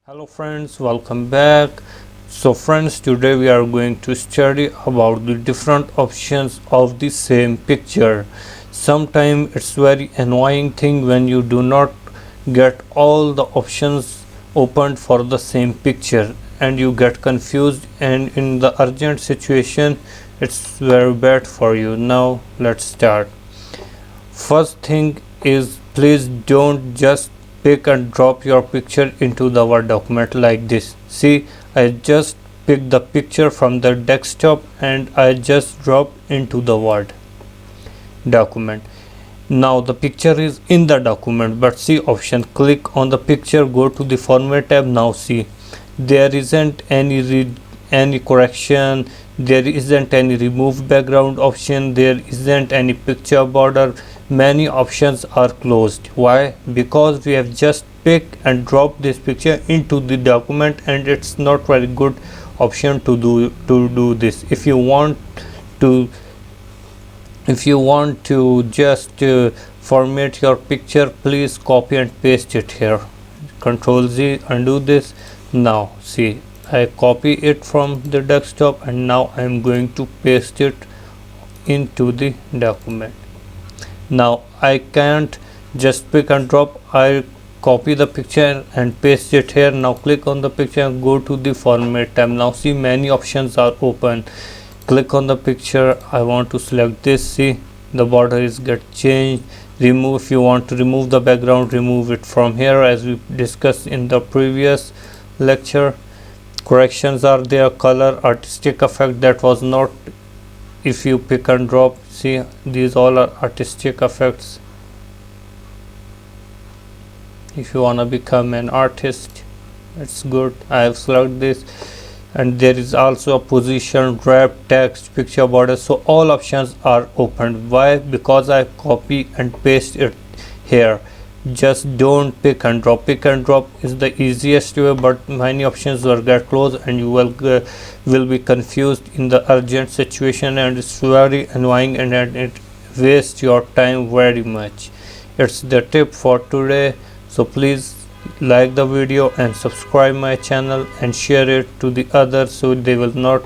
Hello friends, welcome back. So friends, today we are going to study about the different options of the same picture. Sometimes it's very annoying thing when you do not get all the options opened for the same picture and you get confused, and in the urgent situation it's very bad for you. Now let's start. First thing is, please don't just pick and drop your picture into the Word document like this. See, I just picked the picture from the desktop and I just dropped into the Word document. Now the picture is in the document, but see option, click on the picture, go to the format tab. Now see, there isn't any correction, there isn't any remove background option, there isn't any picture border. Many options are closed. Why? Because we have just pick and drop this picture into the document, and it's not very good option to do this. If you want to just format your picture, please copy and paste it here. Control Z, undo this. Now see, I copy it from the desktop and now I am going to paste it into the document. Now I can't just pick and drop, I copy the picture and paste it here. Now click on the picture and go to the format tab. Now see, many options are open. Click on the picture, I want to select this. See, the border is get changed. Remove, if you want to remove the background, remove it from here as we discussed in the previous lecture. Corrections are there, color, artistic effect, that was not. If you pick and drop, see, these all are artistic effects. If you want to become an artist, it's good. I have selected this. And there is also a position, wrap, text, picture border. So all options are open. Why? Because I copy and paste it here. Just don't pick and drop. Pick and drop is the easiest way, but many options will get closed and you will be confused in the urgent situation, and it's very annoying and it wastes your time very much. It's the tip for today. So please like the video and subscribe my channel and share it to the others so they will not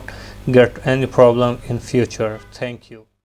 get any problem in future. Thank you.